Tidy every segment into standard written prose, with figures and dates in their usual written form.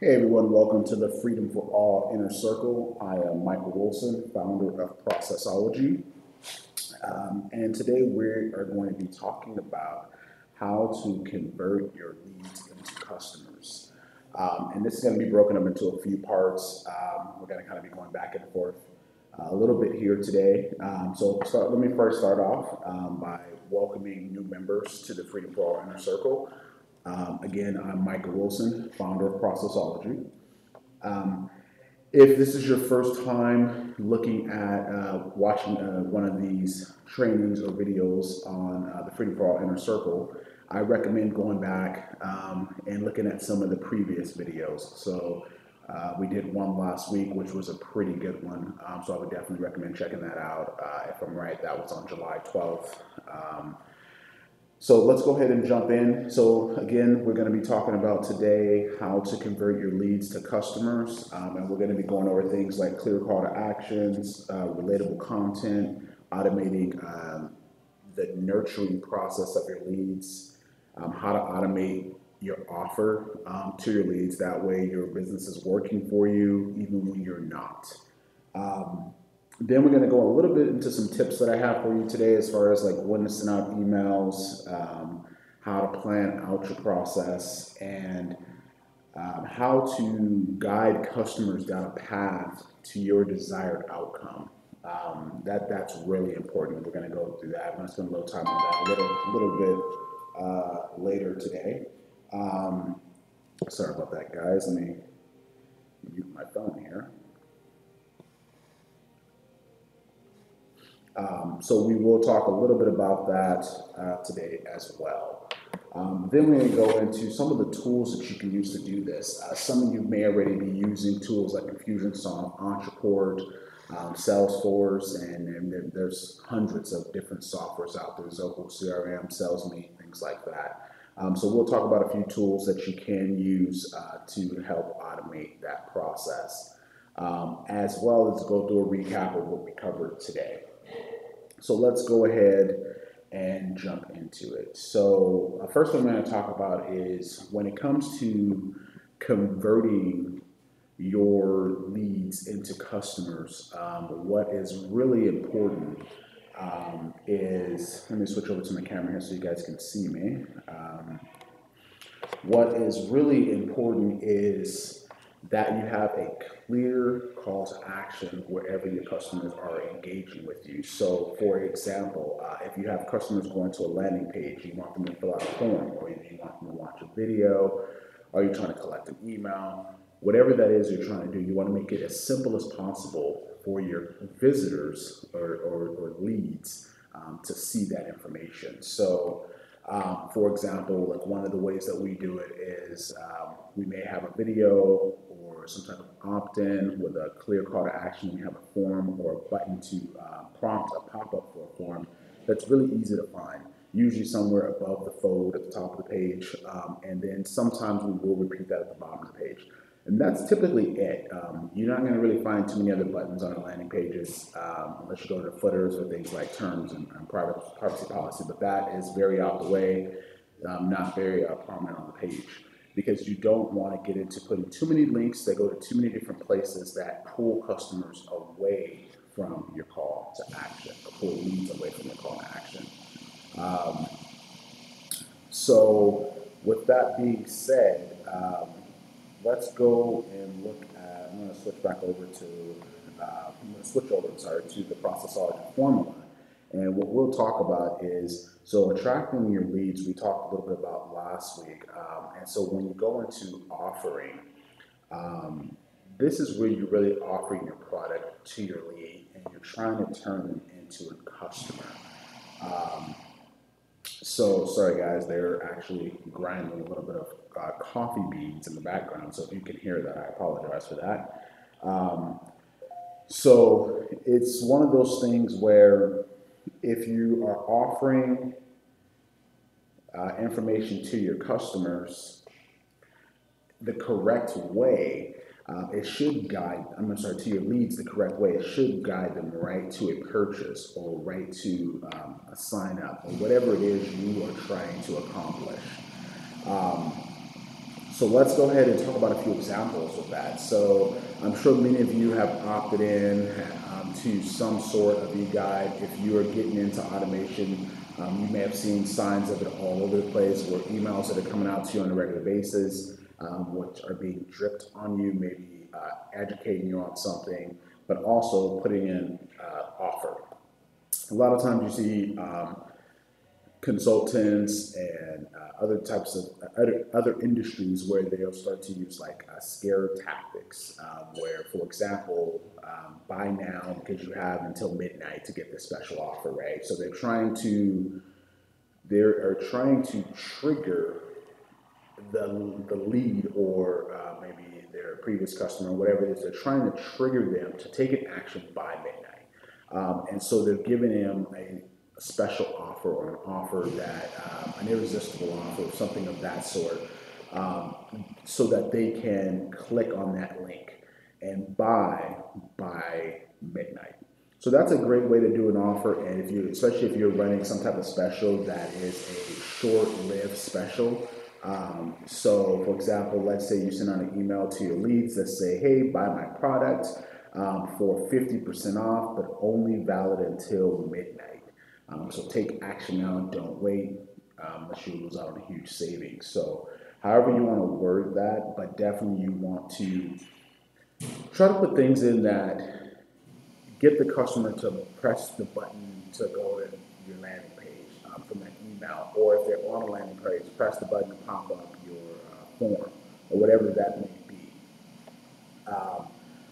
Hey everyone, welcome to the Freedom for All Inner Circle. I am Michael Wilson, founder of Processology. And today we are going to be talking about how to convert your leads into customers. And this is going to be broken up into a few parts. We're going to kind of be going back and forth a little bit here today. Let me first start off by welcoming new members to the Freedom for All Inner Circle. Again, I'm Michael Wilson, founder of Processology. If this is your first time looking at watching one of these trainings or videos on the Freedom for All Inner Circle, I recommend going back and looking at some of the previous videos. So we did one last week, which was a pretty good one. So I would definitely recommend checking that out. If I'm right, that was on July 12th. So let's go ahead and jump in. So again, we're going to be talking about today how to convert your leads to customers. And we're going to be going over things like clear call to actions, relatable content, automating the nurturing process of your leads, how to automate your offer to your leads. That way your business is working for you even when you're not. Then we're going to go a little bit into some tips that I have for you today as far as like when to send out emails, how to plan out your process, and how to guide customers down a path to your desired outcome. That's really important. We're going to go through that. I'm going to spend a little time on that a little bit later today. Sorry about that, guys. Let me mute my phone here. So we will talk a little bit about that today as well. Then we're going to go into some of the tools that you can use to do this. Some of you may already be using tools like Infusionsoft, Ontraport, Salesforce, and there's hundreds of different softwares out there, Zoho CRM, SalesMate, things like that. So we'll talk about a few tools that you can use to help automate that process, as well as go through a recap of what we covered today. So let's go ahead and jump into it. So first thing I'm going to talk about is when it comes to converting your leads into customers, what is really important is, let me switch over to my camera here so you guys can see me. What is really important is that you have a clear call to action wherever your customers are engaging with you. So for example, if you have customers going to a landing page, you want them to fill out a form, or you want them to watch a video, or you're trying to collect an email, whatever that is you're trying to do, you want to make it as simple as possible for your visitors or leads to see that information. So for example, like one of the ways that we do it is we may have a video or some type of opt-in with a clear call to action. We have a form or a button to prompt a pop-up for a form that's really easy to find, usually somewhere above the fold at the top of the page. And then sometimes we will repeat that at the bottom of the page. And that's typically it. You're not going to really find too many other buttons on our landing pages unless you go to the footers or things like terms and privacy policy, but that is very out the way, not very prominent on the page, because you don't want to get into putting too many links that go to too many different places that pull customers away from your call to action, or pull leads away from your call to action. So with that being said, let's go and look at, I'm going to switch back over to, to the Processology formula. And what we'll talk about is, so attracting your leads, we talked a little bit about last week. And so when you go into offering, this is where you're really offering your product to your lead and you're trying to turn them into a customer. So sorry guys, they're actually grinding a little bit of coffee beans in the background. So if you can hear that, I apologize for that. So it's one of those things where if you are offering information to your customers the correct way, it should guide, to your leads the correct way. It should guide them right to a purchase or right to a sign up or whatever it is you are trying to accomplish. So let's go ahead and talk about a few examples of that. So I'm sure many of you have opted in to some sort of e-guide. If you are getting into automation, you may have seen signs of it all over the place, where emails that are coming out to you on a regular basis, which are being dripped on you, maybe educating you on something, but also putting in offer. A lot of times you see consultants and other types of other industries where they'll start to use like scare tactics, where, for example, buy now because you have until midnight to get this special offer, right? So they're trying to trigger the lead, or maybe their previous customer, whatever it is. They're trying to trigger them to take an action by midnight, and so they're giving them a special offer, or an offer that an irresistible offer, something of that sort, so that they can click on that link and buy by midnight. So that's a great way to do an offer, and especially if you're running some type of special that is a short-lived special. So, for example, let's say you send out an email to your leads that say, "Hey, buy my product for 50% off, but only valid until midnight. So take action now and don't wait, unless you lose out on a huge savings." So, however you want to word that, but definitely you want to try to put things in that get the customer to press the button to go to your landing page from that email, or if they're on a landing page, press the button to pop up your form, or whatever that may be. Um,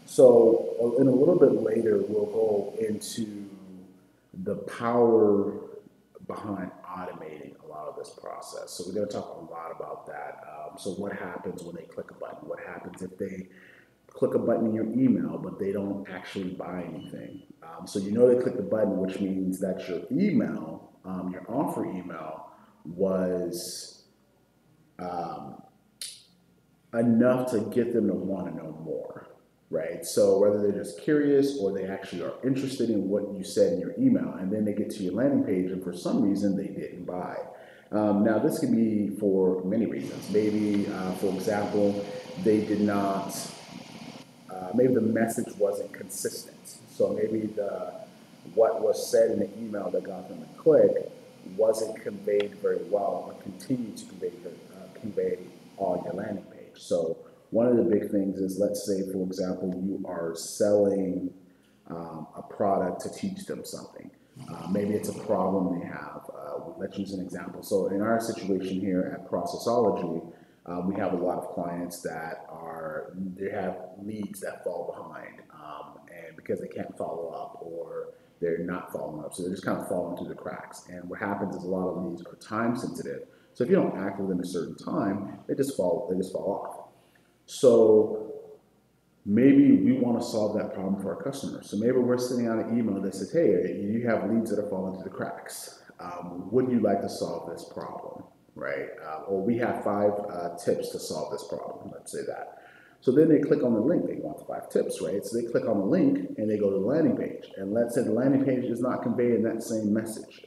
so, in a little bit later, we'll go into the power behind automating a lot of this process. So we're going to talk a lot about that. So what happens when they click a button? What happens if they click a button in your email, but they don't actually buy anything? So you know they click the button, which means that your email, your offer email, was um, enough to get them to want to know more, right? So whether they're just curious or they actually are interested in what you said in your email, and then they get to your landing page and for some reason they didn't buy. Now, this can be for many reasons. Maybe, for example, they did not, maybe the message wasn't consistent. So maybe what was said in the email that got them to click wasn't conveyed very well, or continued to convey on your landing page. So one of the big things is, let's say, for example, you are selling a product to teach them something. Maybe it's a problem they have. Let's use an example. So in our situation here at Processology, we have a lot of clients that they have leads that fall behind, and because they can't follow up, or they're not following up, so they're just kind of falling through the cracks. And what happens is a lot of leads are time sensitive. So if you don't act within a certain time, they just fall off. So maybe we want to solve that problem for our customers. So maybe we're sending out an email that says, "Hey, you have leads that are falling through the cracks. Would you like to solve this problem?" Right? Or we have 5 tips to solve this problem. Let's say that. So then they click on the link. They want the 5 tips, right? So they click on the link and they go to the landing page. And let's say the landing page is not conveying that same message.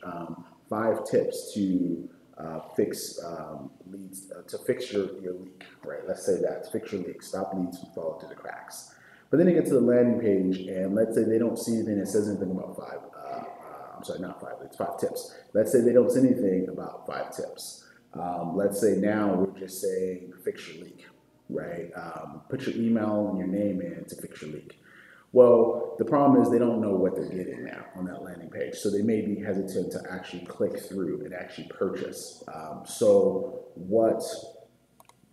5 tips to fix leads, to fix your leak, right? Let's say that, to fix your leak, stop leads from falling through the cracks. But then they get to the landing page, and let's say they don't see anything that says anything about I'm sorry, not 5, it's 5 tips. Let's say they don't see anything about 5 tips. Let's say now we're just saying fix your leak, right? Put your email and your name in to fix your leak. Well, the problem is they don't know what they're getting now on that landing page, so they may be hesitant to actually click through and actually purchase. So what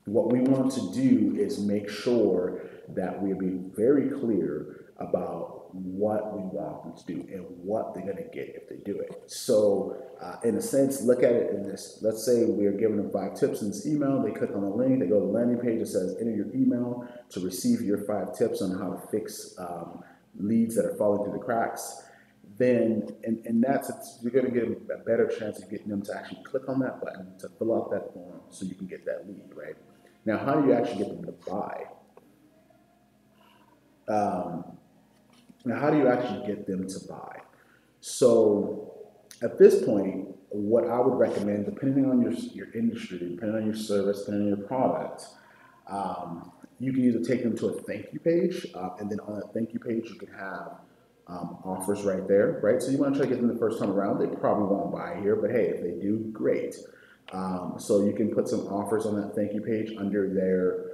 we want to do is make sure that we be very clear about what we want them to do and what they're going to get if they do it. So, in a sense, look at it in this. Let's say we're giving them 5 tips in this email. They click on the link, they go to the landing page that says enter your email to receive your 5 tips on how to fix leads that are falling through the cracks. Then, and that's you're going to get a better chance of getting them to actually click on that button to fill out that form so you can get that lead, right? Now, how do you actually get them to buy? Now, how do you actually get them to buy? So, at this point, what I would recommend, depending on your industry, depending on your service, depending on your product, You can either take them to a thank you page, and then on that thank you page, you can have offers right there, right? So you want to try to get them the first time around. They probably won't buy here, but hey, if they do, great. So you can put some offers on that thank you page under their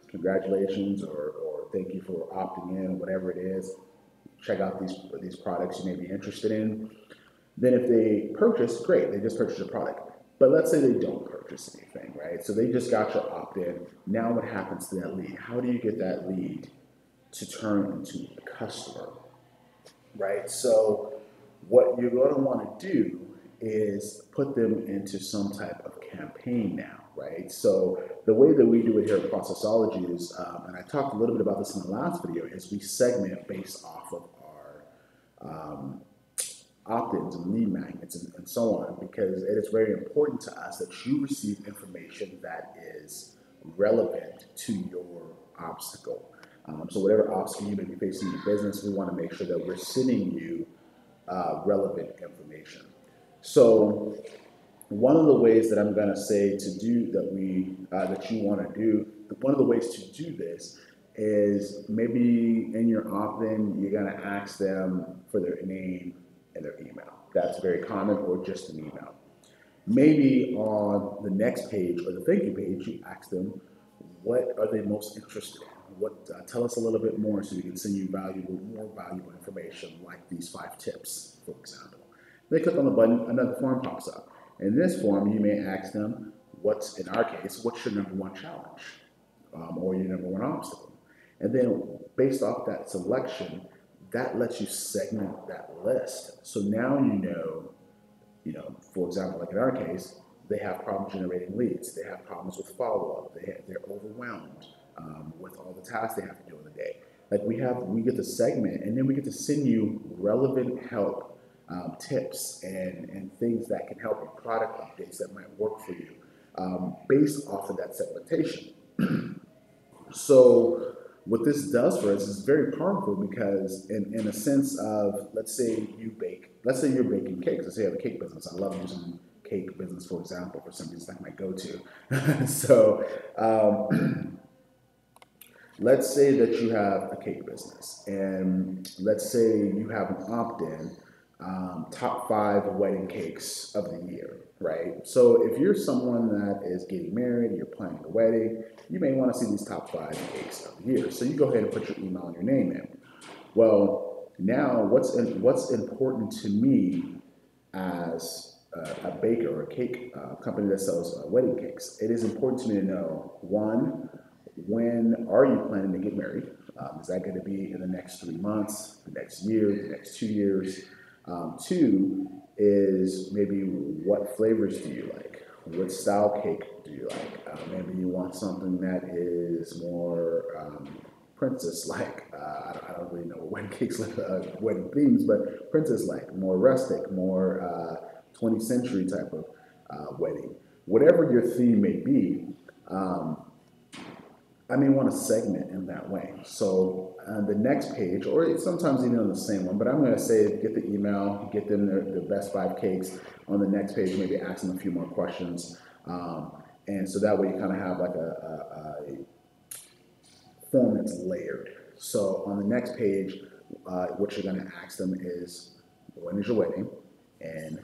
congratulations or thank you for opting in, whatever it is. Check out these products you may be interested in. Then if they purchase, great, they just purchased a product. But let's say they don't purchase anything, right? So they just got your opt-in. Now what happens to that lead? How do you get that lead to turn into a customer, right? So what you're going to want to do is put them into some type of campaign now, right? So the way that we do it here at Processology is, and I talked a little bit about this in the last video, is we segment based off of our opt-ins and lead magnets and so on, because it is very important to us that you receive information that is relevant to your obstacle. So whatever obstacle you may be facing in your business, we want to make sure that we're sending you relevant information. So one of the ways that I'm going to say to do that you want to do, one of the ways to do this is maybe in your opt-in, you're going to ask them for their name and their email. That's very common, or just an email. Maybe on the next page or the thank you page, you ask them, what are they most interested in? Tell us a little bit more so we can send you more valuable information, like these 5 tips, for example. They click on the button, another form pops up. In this form, you may ask them, in our case, what's your #1 challenge or your #1 obstacle? And then based off that selection, that lets you segment that list. So now for example, like in our case, they have problems generating leads. They have problems with follow-up. They're overwhelmed with all the tasks they have to do in the day. Like we get to segment, and then we get to send you relevant help, tips, and things that can help you, product updates that might work for you, based off of that segmentation. So what this does for us is very powerful because in a sense of, let's say you're baking cakes. Let's say you have a cake business. I love using cake business, for example, for some reason, like my go-to. So let's say that you have a cake business, and let's say you have an opt-in, top 5 wedding cakes of the year, right? So if you're someone that is getting married, you're planning a wedding, you may want to see these top 5 cakes of the year. So you go ahead and put your email and your name in. Well, now what's important to me as a baker or a cake company that sells wedding cakes? It is important to me to know, one, when are you planning to get married? Is that going to be in the next 3 months, the next year, the next 2 years? 2 is maybe what flavors do you like? What style cake do you like? Maybe you want something that is more princess-like. I don't really know what wedding cakes like, wedding themes, but princess-like, more rustic, more 20th century type of wedding. Whatever your theme may be, I may want to segment in that way. So on the next page, or sometimes even on the same one, but I'm going to say get the email, get them their best 5 cakes. On the next page, maybe ask them a few more questions. And so that way you kind of have like a form that's layered. So on the next page, what you're going to ask them is, when is your wedding? And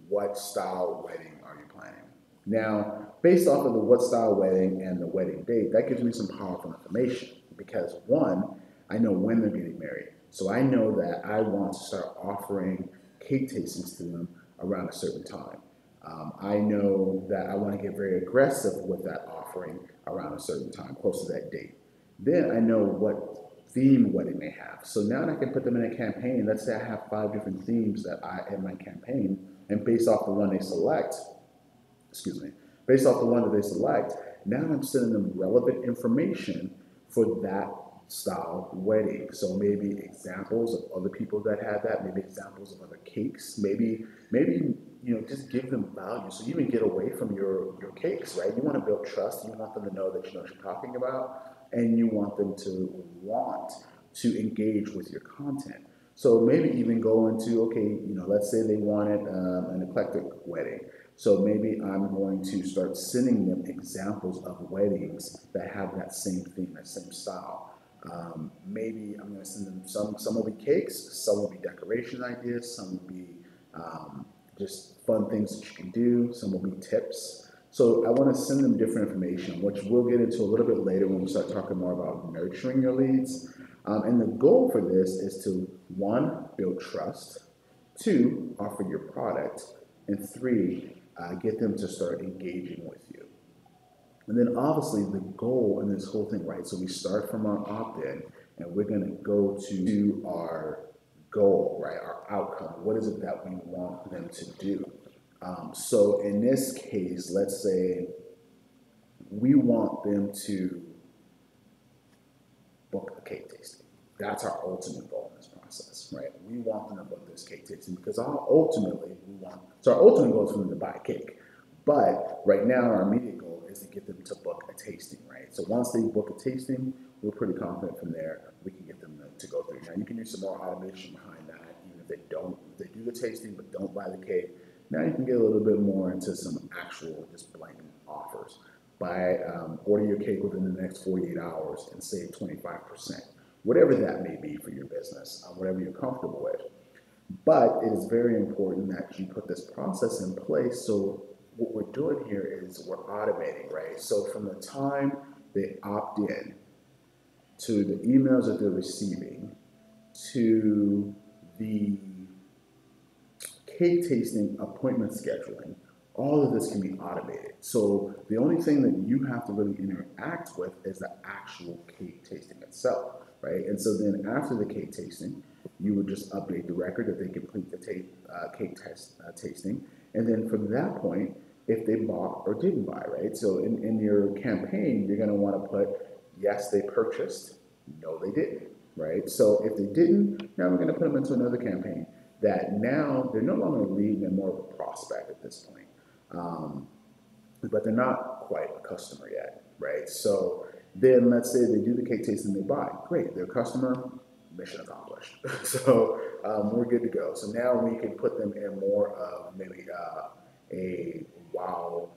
what style wedding are you planning? Now, based off of the what style wedding and the wedding date, that gives me some powerful information because, one, I know when they're getting married. So I know that I want to start offering cake tastings to them around a certain time. I know that I want to get very aggressive with that offering around a certain time, close to that date. Then I know what theme wedding they have. So now I can put them in a campaign. Let's say I have 5 different themes that in my campaign, and based off the one they select, based off the one that they select, now I'm sending them relevant information for that style wedding. So maybe examples of other people that had that, maybe examples of other cakes, maybe just give them value. So you even get away from your cakes, right? You want to build trust. You want them to know that you know what you're talking about, and you want them to want to engage with your content. So maybe even go into, okay, let's say they wanted an eclectic wedding. So maybe I'm going to start sending them examples of weddings that have that same theme, that same style. Maybe I'm going to send them some will be cakes, some will be decoration ideas, some will be just fun things that you can do, some will be tips. So I want to send them different information, which we'll get into a little bit later when we start talking more about nurturing your leads. And the goal for this is to, one, build trust, two, offer your product, and three, get them to start engaging with you. And then obviously the goal in this whole thing, right? So we start from our opt-in and we're going to go to our goal, right? Our outcome. What is it that we want them to do? So in this case, let's say we want them to book a cake tasting. That's our ultimate goal in this process, right? We want them to book this cake tasting because our ultimate goal is for them to buy a cake. But right now, our immediate goal is to get them to book a tasting, right? So once they book a tasting, we're pretty confident from there we can get them to go through. Now you can use some more automation behind that, even if they do the tasting but don't buy the cake. Now you can get a little bit more into some actual just blanket offers. Order your cake within the next 48 hours and save 25%, whatever that may be for your business, whatever you're comfortable with. But it is very important that you put this process in place. So what we're doing here is we're automating, right? So from the time they opt in to the emails that they're receiving to the cake tasting appointment scheduling, all of this can be automated. So the only thing that you have to really interact with is the actual cake tasting itself, right? And so then after the cake tasting, you would just update the record that they complete the cake tasting. And then from that point, if they bought or didn't buy, right? So in your campaign, you're gonna wanna put, yes, they purchased, no, they didn't, right? So if they didn't, now we're gonna put them into another campaign that now they're no longer a lead, they're more of a prospect at this point. But they're not quite a customer yet, right? So then let's say they do the cake tasting, they buy, great, they're a customer, mission accomplished. So we're good to go. So now we can put them in more of maybe a wow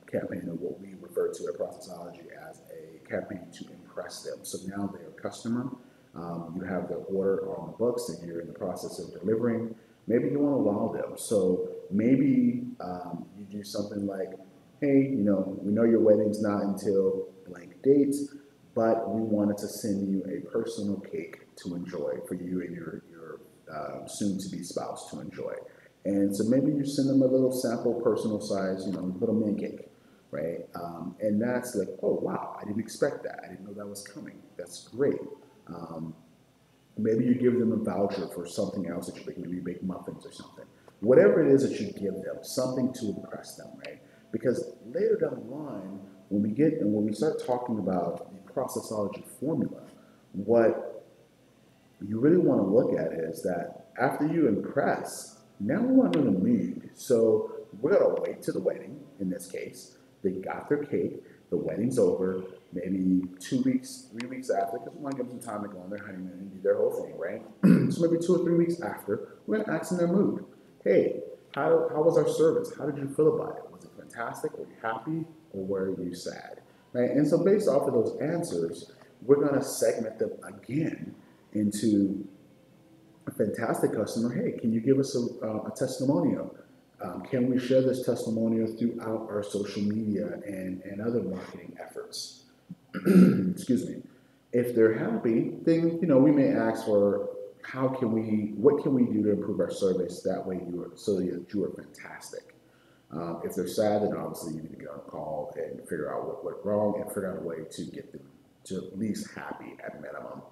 campaign, or what we refer to at Processology as a campaign to impress them. So now they're a customer. You have their order on the books and you're in the process of delivering. Maybe you want to wow them. So maybe you do something like, hey, we know your wedding's not until blank dates, but we wanted to send you a personal cake to enjoy for you and your soon-to-be spouse to enjoy. And so maybe you send them a little sample, personal size, little mini cake, right? And that's like, oh, wow, I didn't expect that. I didn't know that was coming. That's great. Maybe you give them a voucher for something else that you make, maybe you bake muffins or something. Whatever it is that you give them, something to impress them, right? Because later down the line, when we start talking about the Processology formula, what you really want to look at is that after you impress, now we want them to lead. So we're going to wait to the wedding, in this case. They got their cake, the wedding's over, maybe 2 weeks, 3 weeks after, because we want to give them some time to go on their honeymoon and do their whole thing, right? So maybe 2 or 3 weeks after, we're going to ask them their mood. Hey, how was our service? How did you feel about it? Was it fantastic? Were you happy? Or were you sad? Right? And so based off of those answers, we're going to segment them again into a fantastic customer. Hey, can you give us a testimonial? Can we share this testimonial throughout our social media and other marketing efforts? Excuse me. If they're happy, then we may ask for what can we do to improve our service that way so that you are fantastic. If they're sad, then obviously you need to get on a call and figure out what went wrong and figure out a way to get them to at least happy at minimum.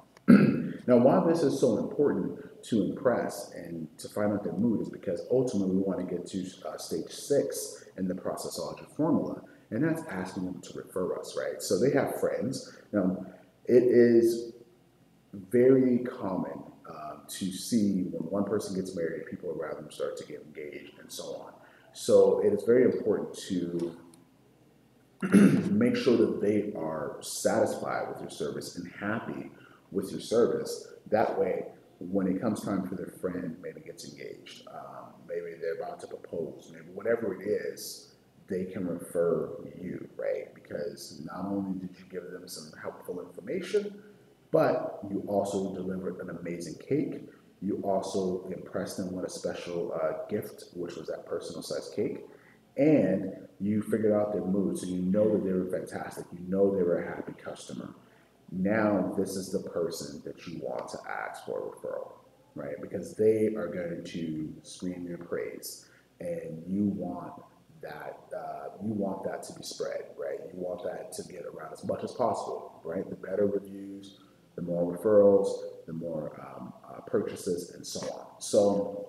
Now, why this is so important to impress and to find out their mood is because ultimately we want to get to stage 6 in the Processology formula, and that's asking them to refer us, right? So they have friends. Now, it is very common to see when one person gets married, people around them start to get engaged and so on. So it is very important to make sure that they are satisfied with your service and happy with your service. That way, when it comes time for their friend, maybe gets engaged, maybe they're about to propose, maybe whatever it is, they can refer you, right? Because not only did you give them some helpful information, but you also delivered an amazing cake. You also impressed them with a special gift, which was that personal sized cake. And you figured out their mood. So you know that they were fantastic. You know they were a happy customer. Now, this is the person that you want to ask for a referral, right? Because they are going to scream your praise, and you want that to be spread, right? You want that to get around as much as possible, right? The better reviews, the more referrals, the more purchases, and so on. So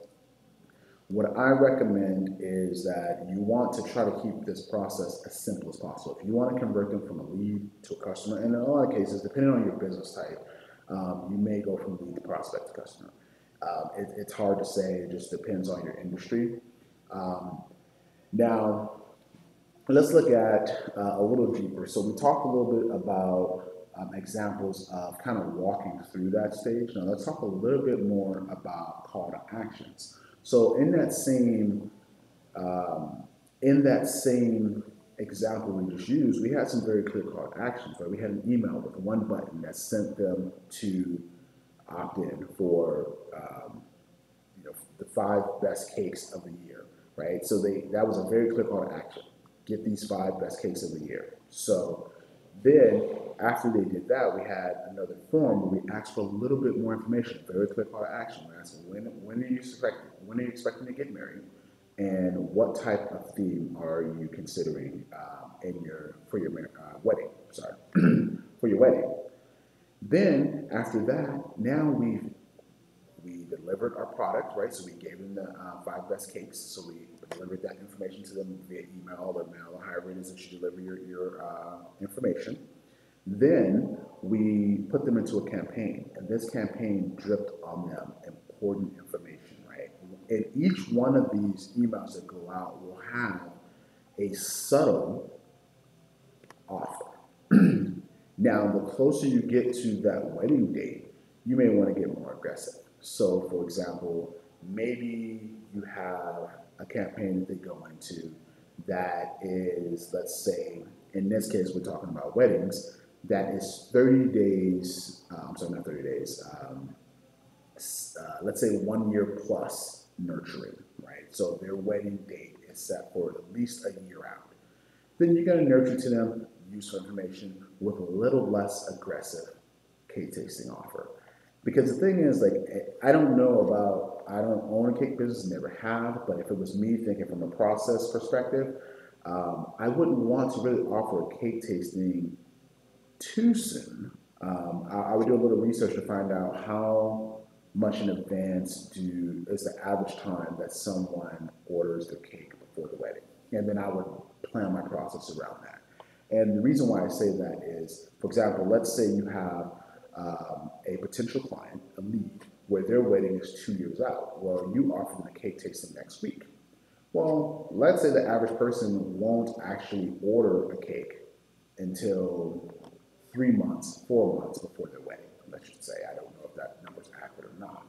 what I recommend is that you want to try to keep this process as simple as possible. If you want to convert them from a lead to a customer, and in a lot of cases, depending on your business type, you may go from lead to prospect to customer. It's hard to say, it just depends on your industry. Um, Now, let's look at a little deeper. So we talked a little bit about examples of kind of walking through that stage. Now let's talk a little bit more about call to actions. So um, in that same example we just used, we had some very clear call to actions. Right? We had an email with one button that sent them to opt in for the 5 best cakes of the year, right? So that was a very clear call to action. Get these 5 best cakes of the year. So then after they did that, we had another form where we asked for a little bit more information. Very clear call to action. We asked when are you expecting to get married, and what type of theme are you considering for your wedding? Sorry, for your wedding. Then after that, now we delivered our product, right? So we gave them the 5 best cakes. So we delivered that information to them via email or mail or however it is that you deliver your information. Then we put them into a campaign, and this campaign dripped on them important information, right? And each one of these emails that go out will have a subtle offer. Now, the closer you get to that wedding date, you may want to get more aggressive. So, for example, maybe you have a campaign that they go into that is, let's say, in this case, we're talking about weddings, that is 30 days, I'm sorry, not 30 days, let's say 1 year plus nurturing, right? So their wedding date is set for at least a year out. Then you got to nurture to them useful information with a little less aggressive cake tasting offer. Because the thing is, like, I don't own a cake business, never have, but if it was me thinking from a process perspective, I wouldn't want to really offer a cake tasting too soon. I would do a little research to find out how much in advance is the average time that someone orders their cake before the wedding, and then I would plan my process around that. And the reason why I say that is, for example, let's say you have a potential client, a lead, where their wedding is 2 years out. Well, you offer them a cake tasting next week. Well, let's say the average person won't actually order a cake until 3 months, 4 months before their wedding. Let's just say, I don't know if that number's accurate or not.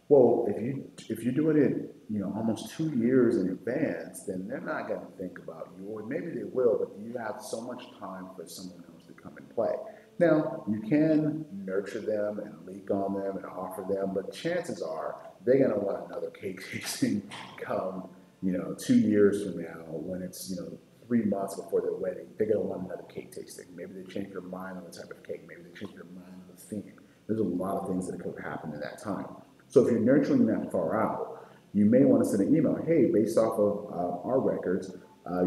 Well, if you're doing it, almost 2 years in advance, then they're not going to think about you, or maybe they will, but you have so much time for someone else to come and play. Now, you can nurture them and leak on them and offer them, but chances are they're going to want another cake tasting come, 2 years from now when it's, 3 months before their wedding. They're going to want another cake tasting. Maybe they change their mind on the type of cake. Maybe they change their mind on the theme. There's a lot of things that could happen in that time. So if you're nurturing that far out, you may want to send an email. Hey, based off of our records,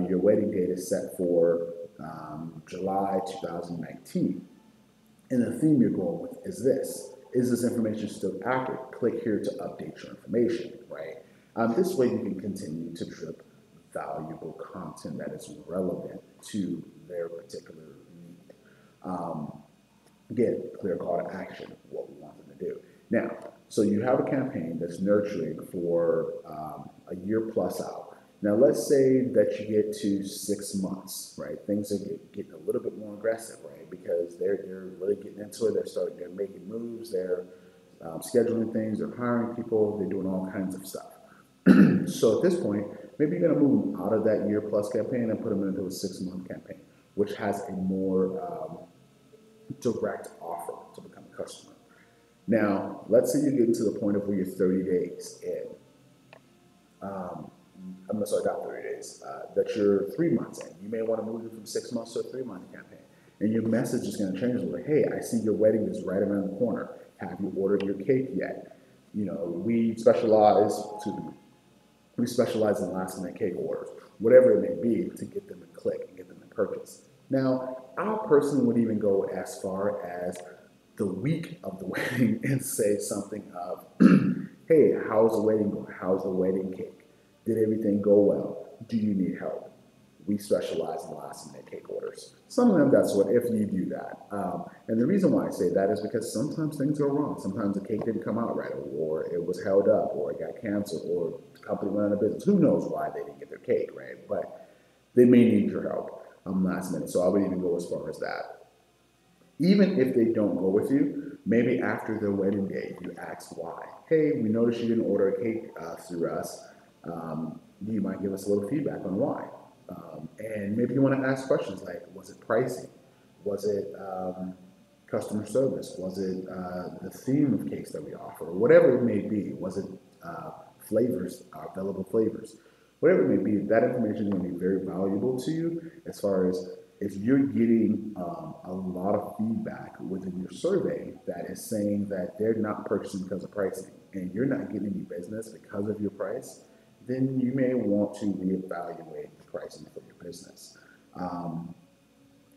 your wedding date is set for July 2019. And the theme you're going with is this. Is this information still accurate? Click here to update your information, right? This way you can continue to drip valuable content that is relevant to their particular need. Again, clear call to action, what we want them to do. Now, so you have a campaign that's nurturing for a year plus out. Now, let's say that you get to 6 months, right? Things are getting a little bit more aggressive, right? Because they're really getting into it. They're making moves. scheduling things, they're hiring people, they're doing all kinds of stuff. So at this point, maybe you're going to move them out of that year plus campaign and put them into a 6 month campaign, which has a more direct offer to become a customer. Now, let's say you get to the point of where you're 30 days in. I'm sorry, not 30 days, that you're 3 months in. You may want to move it from 6 months to a 3 month campaign. And your message is going to change. Like, hey, I see your wedding is right around the corner. Have you ordered your cake yet? You know, we specialize in last minute cake orders, whatever it may be, to get them to click and get them to purchase. Now, I personally would even go as far as the week of the wedding and say something of, hey, how's the wedding going? How's the wedding cake? Did everything go well? Do you need help? We specialize in last minute cake orders. Some of them, that's what, if you do that. And the reason why I say that is because sometimes things go wrong. Sometimes the cake didn't come out right, or it was held up, or it got canceled, or the company went out of business. Who knows why they didn't get their cake, right? But they may need your help last minute. So I would even go as far as that. Even if they don't go with you, maybe after their wedding day, you ask why. Hey, we noticed you didn't order a cake through us. You might give us a little feedback on why. And maybe you want to ask questions like, was it pricing? Was it customer service? Was it the theme of cakes that we offer? Or whatever it may be. Was it flavors, available flavors? Whatever it may be, that information is going to be very valuable to you as far as if you're getting a lot of feedback within your survey that is saying that they're not purchasing because of pricing and you're not getting any business because of your price, then you may want to reevaluate the pricing for your business.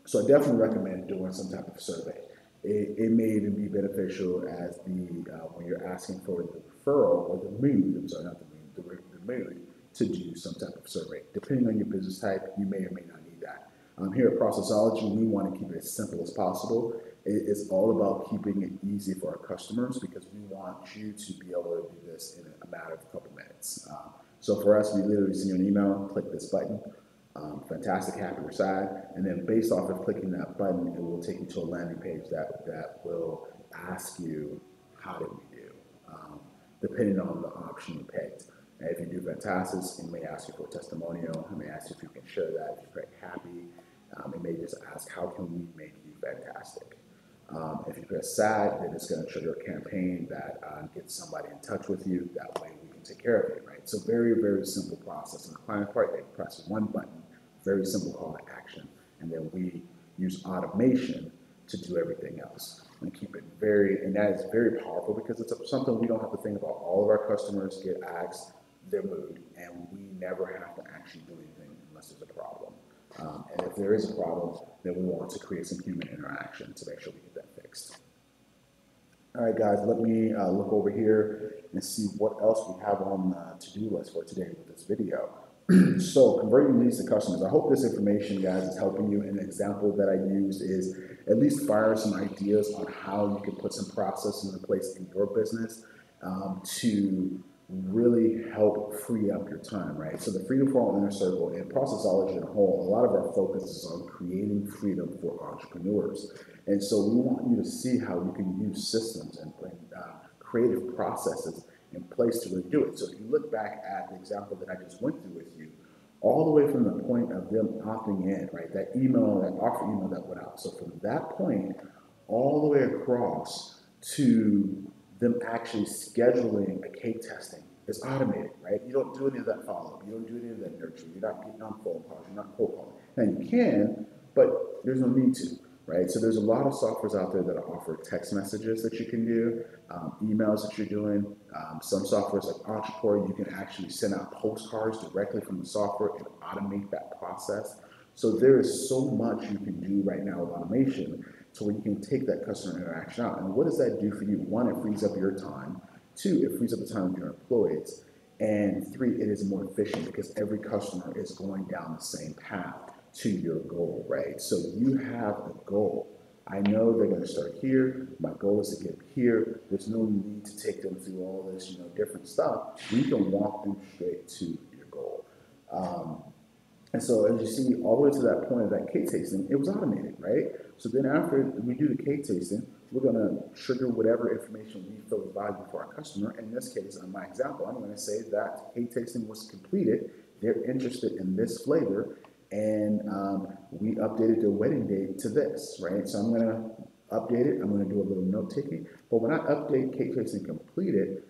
So I definitely recommend doing some type of survey. It may even be beneficial as when you're asking for the referral or the mood, I'm sorry, not the mood, the mood, to do some type of survey. Depending on your business type, you may or may not need that. Here at Processology, we want to keep it as simple as possible. It's all about keeping it easy for our customers because we want you to be able to do this in a matter of a couple minutes. So for us, we literally send you an email, click this button, fantastic, happy, or sad, and then based off of clicking that button, it will take you to a landing page that will ask you, how did we do, depending on the option you picked. And if you do fantastic, it may ask you for a testimonial, it may ask you if you can share that, if you're very happy, it may just ask, how can we make you fantastic? If you press sad, then it's going to trigger a campaign that gets somebody in touch with you. That way we can take care of it, right? So very, very simple process. And the client part, they press one button, very simple call to action. And then we use automation to do everything else. And keep it and that is very powerful because it's something we don't have to think about. All of our customers get asked their mood, and we never have to actually do anything unless there's a problem. And if there is a problem, then we want to create some human interaction to make sure we get that fixed. All right, guys, let me look over here and see what else we have on the to-do list for today with this video. So converting leads to customers. I hope this information, guys, is helping you. An example that I used is at least fire some ideas on how you can put some processes in place in your business to really help free up your time, right? So the Freedom for All Inner Circle and Processology in a whole, a lot of our focus is on creating freedom for entrepreneurs. And so we want you to see how you can use systems and creative processes in place to really do it. So if you look back at the example that I just went through with you, all the way from the point of them opting in, right? That email, that offer email that went out. So from that point, all the way across to them actually scheduling a cake testing. It's automated, right? You don't do any of that follow-up. You don't do any of that nurturing. You're not getting on phone calls. You're not cold calling. Now you can, but there's no need to, right? So there's a lot of softwares out there that offer text messages that you can do, emails that you're doing. Some softwares like Entrepreneur, you can actually send out postcards directly from the software and automate that process. So there is so much you can do right now with automation so where you can take that customer interaction out. And what does that do for you? One, it frees up your time. Two, it frees up the time of your employees. And three, it is more efficient because every customer is going down the same path to your goal, right? So you have a goal. I know they're going to start here. My goal is to get here. There's no need to take them through all this, different stuff. We can walk them straight to your goal. And so as you see, all the way to that point of that cake tasting, it was automated, right? So then after we do the cake tasting, we're gonna trigger whatever information we feel is valuable for our customer. In this case, on my example, I'm gonna say that cake tasting was completed. They're interested in this flavor, and we updated their wedding date to this, right? So I'm gonna update it. I'm gonna do a little note taking. But when I update cake tasting completed,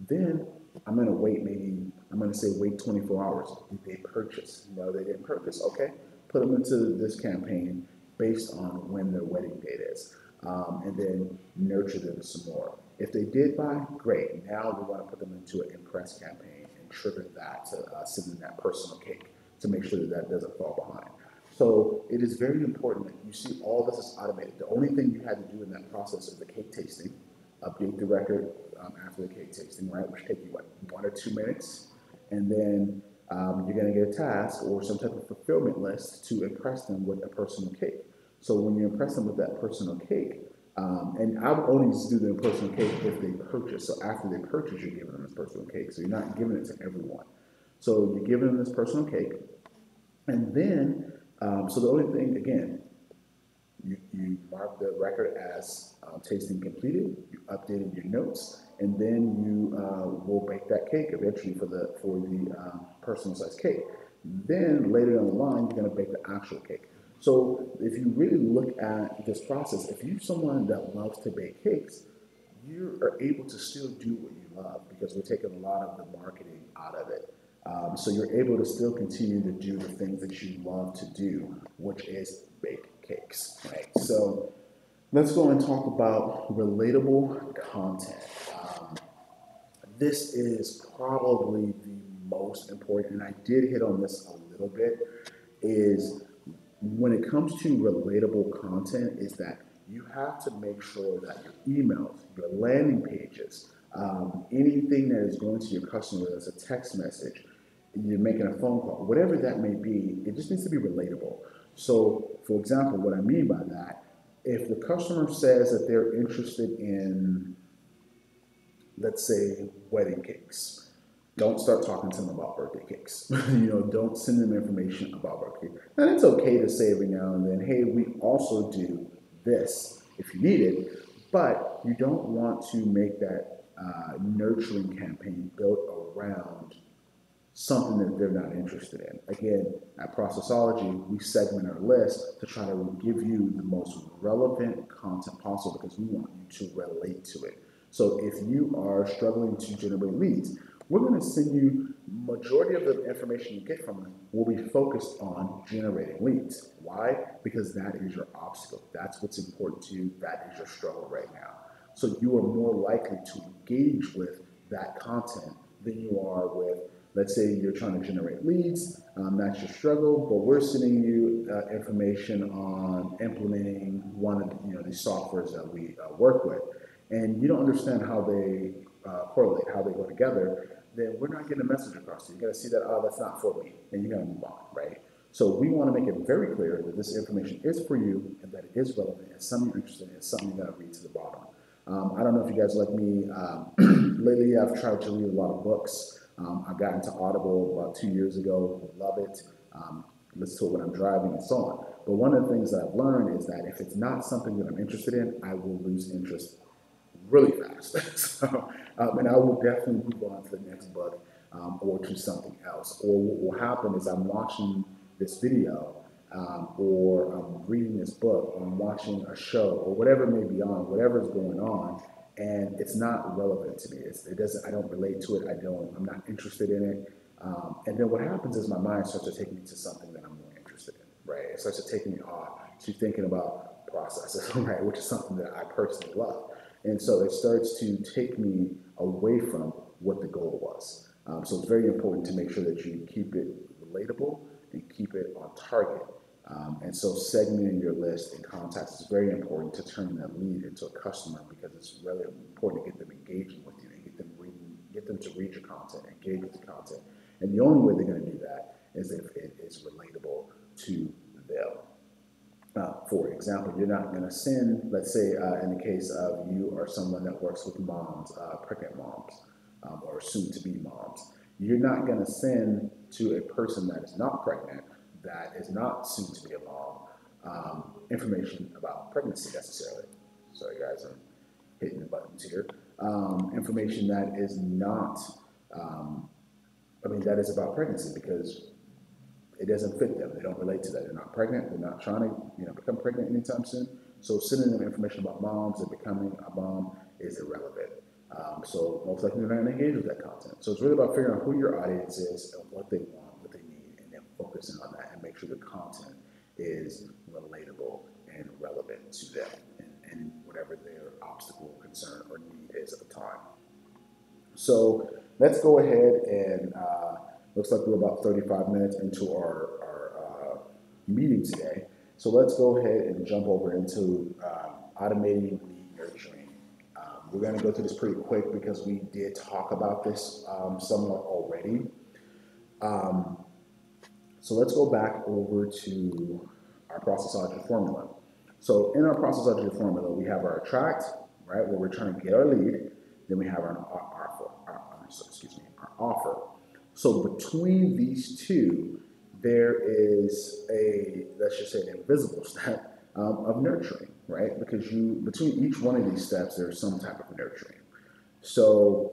then I'm gonna wait maybe, I'm gonna say wait 24 hours. Did they purchase? No, they didn't purchase. Okay, put them into this campaign based on when their wedding date is, and then nurture them some more. If they did buy, great. Now we want to put them into an impress campaign and trigger that to send them that personal cake to make sure that that doesn't fall behind. So it is very important that you see all this is automated. The only thing you had to do in that process is the cake tasting, update the record after the cake tasting, right, which take you, what, 1 or 2 minutes? And then you're going to get a task or some type of fulfillment list to impress them with a personal cake. So when you impress them with that personal cake, and I would only just do the personal cake if they purchase. So after they purchase, you're giving them this personal cake. So you're not giving it to everyone. So you're giving them this personal cake. And then, so the only thing, again, you mark the record as tasting completed, you updated your notes, and then you will bake that cake eventually for the personal size cake. Then later down the line, you're going to bake the actual cake. So if you really look at this process, if you're someone that loves to bake cakes, you are able to still do what you love because we're taking a lot of the marketing out of it. So you're able to still continue to do the things that you love to do, which is bake cakes, right? So let's go and talk about relatable content. This is probably the most important, and I did hit on this a little bit, is when it comes to relatable content is that you have to make sure that your emails, your landing pages, anything that is going to your customer, whether it's a text message, you're making a phone call, whatever that may be, it just needs to be relatable. So, for example, what I mean by that, if the customer says that they're interested in, let's say, wedding cakes, don't start talking to them about birthday cakes. Don't send them information about birthday cake. And it's okay to say every now and then, hey, we also do this if you need it, but you don't want to make that nurturing campaign built around something that they're not interested in. Again, at Processology, we segment our list to try to give you the most relevant content possible because we want you to relate to it. So if you are struggling to generate leads, we're going to send you majority of the information you get from us will be focused on generating leads. Why? Because that is your obstacle. That's what's important to you. That is your struggle right now. So you are more likely to engage with that content than you are with, let's say you're trying to generate leads, that's your struggle, but we're sending you information on implementing one of these softwares that we work with, and you don't understand how they correlate, how they go together, then we're not getting a message across to you. You're gonna see that, oh, that's not for me, and you're gonna move on, right? So we want to make it very clear that this information is for you and that it is relevant. It's something you're interested in. It's something you got to read to the bottom. I don't know if you guys like me. Lately, I've tried to read a lot of books. I got into Audible about 2 years ago. Love it. Listen to it when I'm driving and so on. But one of the things that I've learned is that if it's not something that I'm interested in, I will lose interest really fast. And I will definitely move on to the next book or to something else. Or what will happen is I'm watching this video or I'm reading this book or I'm watching a show or whatever may be on, whatever's going on, and it's not relevant to me. It doesn't. I don't relate to it. I'm not interested in it. And then what happens is my mind starts to take me to something that I'm more interested in. Right? It starts to take me off to thinking about processes, right? Which is something that I personally love. And so it starts to take me away from what the goal was. So it's very important to make sure that you keep it relatable and keep it on target. And so segmenting your list and contacts is very important to turn that lead into a customer because it's really important to get them engaging with you and get them to read your content, engage with the content. And the only way they're going to do that is if it is relatable to them. For example, you're not going to send, let's say in the case of you or someone that works with moms, pregnant moms, or soon-to-be moms, you're not going to send to a person that is not pregnant that is not soon to be a mom information about pregnancy necessarily. Sorry, guys, I'm hitting the buttons here. Information that is not, um, that is about pregnancy because it doesn't fit them. They don't relate to that. They're not pregnant. They're not trying to, become pregnant anytime soon. So sending them information about moms and becoming a mom is irrelevant. So most likely they're not going to engage with that content. So it's really about figuring out who your audience is and what they want, what they need, and then focusing on that and make sure the content is relatable and relevant to them and whatever their obstacle, concern, or need is at the time. So let's go ahead and looks like we're about 35 minutes into our meeting today. So let's go ahead and jump over into automating lead nurturing. We're going to go through this pretty quick because we did talk about this somewhat already. So let's go back over to our processology formula. So in our processology formula, we have our attract, right, where we're trying to get our lead. Then we have our offer. So between these two, there is let's just say an invisible step of nurturing, right? Because between each one of these steps, there's some type of nurturing. So